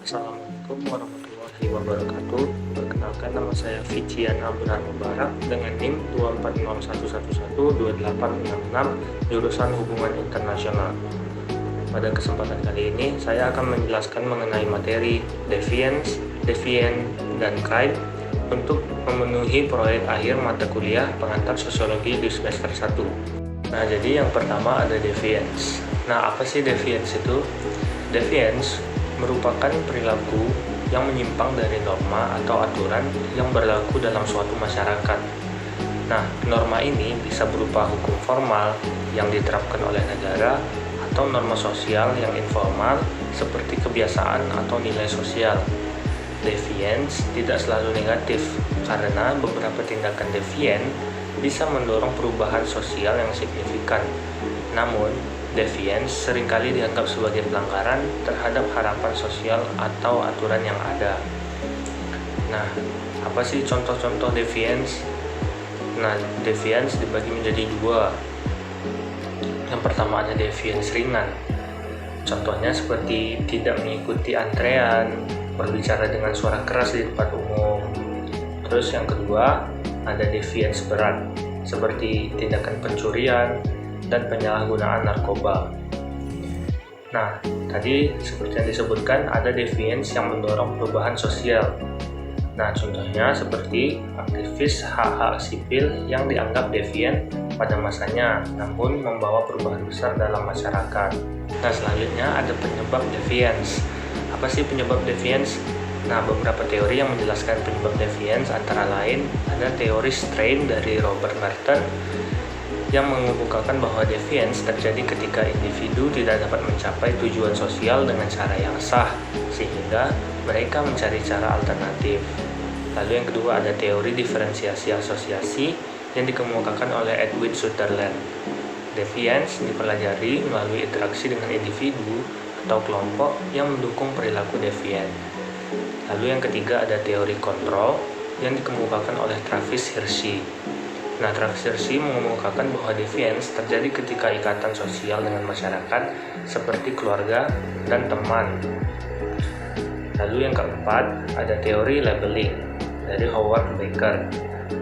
Assalamualaikum warahmatullahi wabarakatuh. Perkenalkan, nama saya Fician Abraham Mubarak dengan NIM 240112866 jurusan Hubungan Internasional. Pada kesempatan kali ini saya akan menjelaskan mengenai materi deviance, deviant, dan crime untuk memenuhi proyek akhir mata kuliah pengantar sosiologi di semester 1. Nah, jadi yang pertama ada deviance. Nah, apa sih deviance itu? Deviance merupakan perilaku yang menyimpang dari norma atau aturan yang berlaku dalam suatu masyarakat. Nah, norma ini bisa berupa hukum formal yang diterapkan oleh negara atau norma sosial yang informal seperti kebiasaan atau nilai sosial. Deviance tidak selalu negatif karena beberapa tindakan deviant bisa mendorong perubahan sosial yang signifikan. Namun, deviance seringkali dianggap sebagai pelanggaran terhadap harapan sosial atau aturan yang ada. Nah, apa sih contoh-contoh deviance? Nah, deviance dibagi menjadi dua. Yang pertama ada deviance ringan. Contohnya seperti tidak mengikuti antrean, berbicara dengan suara keras di tempat umum. Terus yang kedua ada deviance berat, seperti tindakan pencurian dan penyalahgunaan narkoba. Nah, tadi seperti yang disebutkan ada deviance yang mendorong perubahan sosial. Nah, contohnya seperti aktivis hak-hak sipil yang dianggap deviant pada masanya, namun membawa perubahan besar dalam masyarakat. Nah, selanjutnya ada penyebab deviance. Apa sih penyebab deviance? Nah, beberapa teori yang menjelaskan penyebab deviance antara lain ada teori strain dari Robert Merton yang mengemukakan bahwa deviance terjadi ketika individu tidak dapat mencapai tujuan sosial dengan cara yang sah, sehingga mereka mencari cara alternatif. Lalu yang kedua ada teori diferensiasi asosiasi yang dikemukakan oleh Edwin Sutherland. Deviance dipelajari melalui interaksi dengan individu atau kelompok yang mendukung perilaku deviant. Lalu yang ketiga ada teori kontrol yang dikemukakan oleh Travis Hirschi. Nah, Travis Hirschi mengemukakan bahwa deviance terjadi ketika ikatan sosial dengan masyarakat seperti keluarga dan teman. Lalu yang keempat ada teori labeling dari Howard Baker.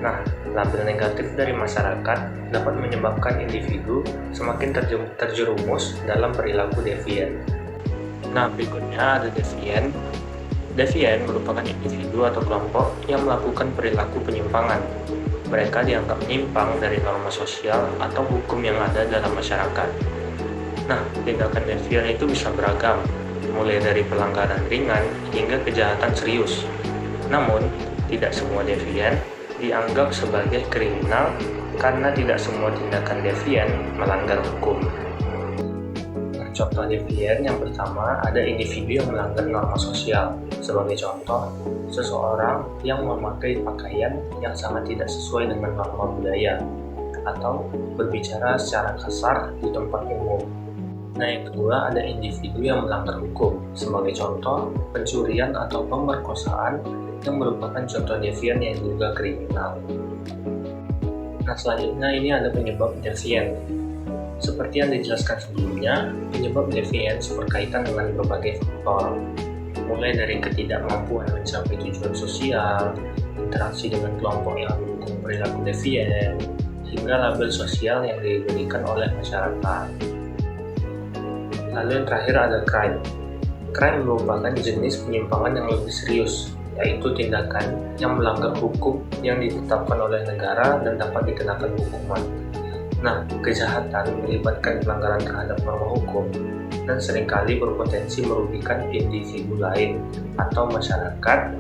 Nah, label negatif dari masyarakat dapat menyebabkan individu semakin terjerumus dalam perilaku deviant. Nah, berikutnya ada deviant. Deviant merupakan individu atau kelompok yang melakukan perilaku penyimpangan. Mereka dianggap menyimpang dari norma sosial atau hukum yang ada dalam masyarakat. Nah, tindakan deviant itu bisa beragam, mulai dari pelanggaran ringan hingga kejahatan serius. Namun, tidak semua deviant dianggap sebagai kriminal karena tidak semua tindakan deviant melanggar hukum. Contoh deviant yang pertama ada individu yang melanggar norma sosial. Sebagai contoh, seseorang yang memakai pakaian yang sangat tidak sesuai dengan norma budaya atau berbicara secara kasar di tempat umum. Nah, yang kedua ada individu yang melanggar hukum. Sebagai contoh, pencurian atau pemerkosaan yang merupakan contoh deviant yang juga kriminal. Nah, selanjutnya ini ada penyebab deviant. Seperti yang dijelaskan sebelumnya, penyebab deviance berkaitan dengan berbagai faktor, mulai dari ketidakmampuan mencapai tujuan sosial, interaksi dengan kelompok yang mendukung perilaku deviant, hingga label sosial yang diberikan oleh masyarakat. Lalu yang terakhir ada crime. Crime merupakan jenis penyimpangan yang lebih serius, yaitu tindakan yang melanggar hukum yang ditetapkan oleh negara dan dapat dikenakan hukuman. Nah, kejahatan melibatkan pelanggaran terhadap norma hukum dan seringkali berpotensi merugikan individu lain atau masyarakat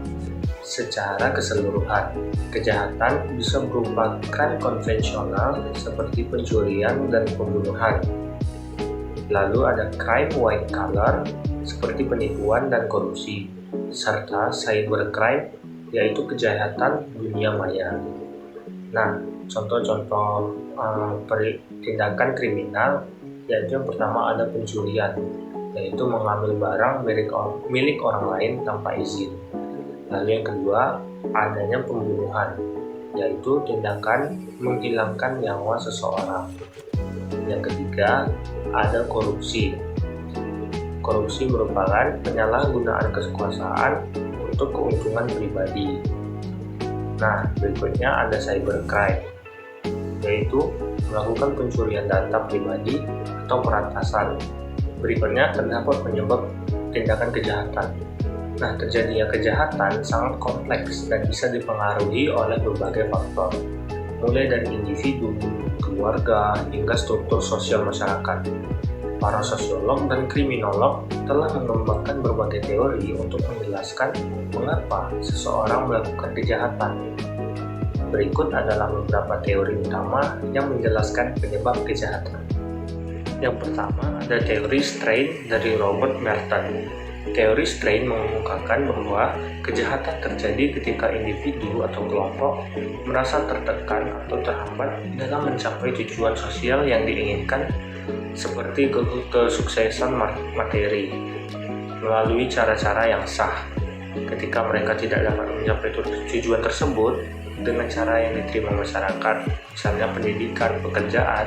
secara keseluruhan. Kejahatan bisa merupakan konvensional seperti pencurian dan pembunuhan. Lalu ada crime white collar seperti penipuan dan korupsi, serta cybercrime yaitu kejahatan dunia maya. Nah, contoh-contoh tindakan kriminal yaitu yang pertama ada pencurian, yaitu mengambil barang milik orang lain tanpa izin. Lalu yang kedua adanya pembunuhan, yaitu tindakan menghilangkan nyawa seseorang. Yang ketiga ada korupsi. Korupsi merupakan penyalahgunaan kekuasaan untuk keuntungan pribadi. Nah, berikutnya ada cybercrime, yaitu melakukan pencurian data pribadi atau peretasan. Berikutnya terdapat penyebab tindakan kejahatan. Nah, terjadinya kejahatan sangat kompleks dan bisa dipengaruhi oleh berbagai faktor, mulai dari individu, keluarga, hingga struktur sosial masyarakat. Para sosiolog dan kriminolog telah mengembangkan berbagai teori untuk menjelaskan mengapa seseorang melakukan kejahatan. Berikut adalah beberapa teori utama yang menjelaskan penyebab kejahatan. Yang pertama ada teori strain dari Robert Merton. Teori strain mengemukakan bahwa kejahatan terjadi ketika individu atau kelompok merasa tertekan atau terhambat dalam mencapai tujuan sosial yang diinginkan, seperti kesuksesan materi melalui cara-cara yang sah. Ketika mereka tidak dapat mencapai tujuan tersebut dengan cara yang diterima masyarakat, misalnya pendidikan, pekerjaan,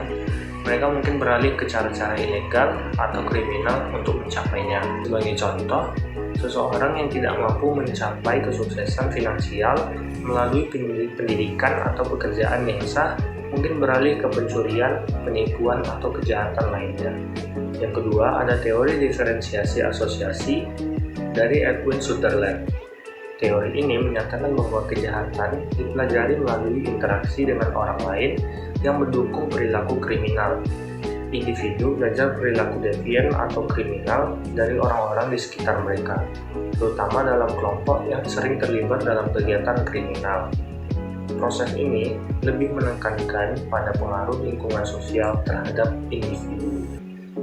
mereka mungkin beralih ke cara-cara ilegal atau kriminal untuk mencapainya. Sebagai contoh, seseorang yang tidak mampu mencapai kesuksesan finansial melalui pendidikan atau pekerjaan yang sah mungkin beralih ke pencurian, penipuan, atau kejahatan lainnya. Yang kedua, ada teori diferensiasi asosiasi dari Edwin Sutherland. Teori ini menyatakan bahwa kejahatan dipelajari melalui interaksi dengan orang lain yang mendukung perilaku kriminal. Individu belajar perilaku devian atau kriminal dari orang-orang di sekitar mereka, terutama dalam kelompok yang sering terlibat dalam kegiatan kriminal. Proses ini lebih menekankan pada pengaruh lingkungan sosial terhadap individu.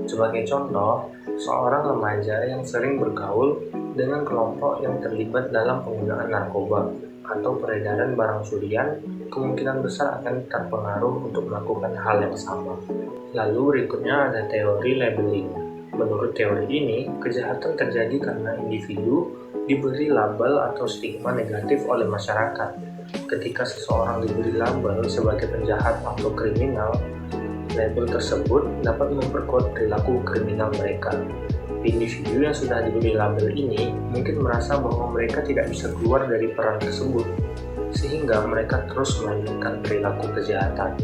Sebagai contoh, seorang remaja yang sering bergaul dengan kelompok yang terlibat dalam penggunaan narkoba atau peredaran barang curian kemungkinan besar akan terpengaruh untuk melakukan hal yang sama. Lalu berikutnya ada teori labeling. Menurut teori ini, kejahatan terjadi karena individu diberi label atau stigma negatif oleh masyarakat. Ketika seseorang diberi label sebagai penjahat atau kriminal, label tersebut dapat memperkuat perilaku kriminal mereka. Individu yang sudah diberi label ini mungkin merasa bahwa mereka tidak bisa keluar dari peran tersebut, sehingga mereka terus melanjutkan perilaku kejahatan.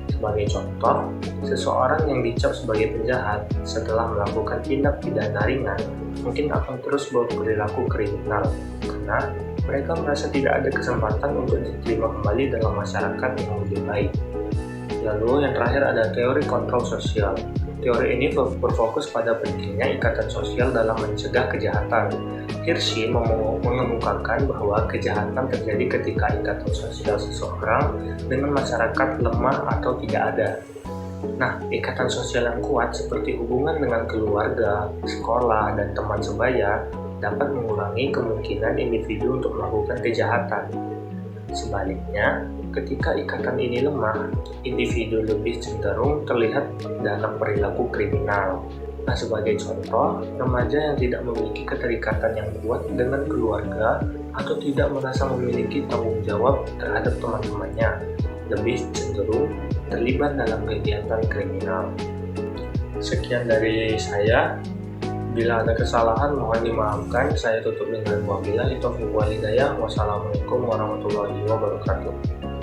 Sebagai contoh, seseorang yang dicap sebagai penjahat setelah melakukan tindak pidana ringan mungkin akan terus berperilaku kriminal karena mereka merasa tidak ada kesempatan untuk diterima kembali dalam masyarakat yang lebih baik. Lalu yang terakhir ada teori kontrol sosial. Teori ini berfokus pada pentingnya ikatan sosial dalam mencegah kejahatan. Hirschi mengemukakan bahwa kejahatan terjadi ketika ikatan sosial seseorang dengan masyarakat lemah atau tidak ada. Nah, ikatan sosial yang kuat seperti hubungan dengan keluarga, sekolah, dan teman sebaya dapat mengurangi kemungkinan individu untuk melakukan kejahatan. Sebaliknya, ketika ikatan ini lemah, individu lebih cenderung terlihat dalam perilaku kriminal. Nah, sebagai contoh, remaja yang tidak memiliki keterikatan yang kuat dengan keluarga atau tidak merasa memiliki tanggung jawab terhadap teman-temannya, lebih cenderung terlibat dalam kegiatan kriminal. Sekian dari saya. Bila ada kesalahan, mohon dimaafkan. Saya tutup dengan wabillahi taufiq wal hidayah. Wassalamualaikum warahmatullahi wabarakatuh.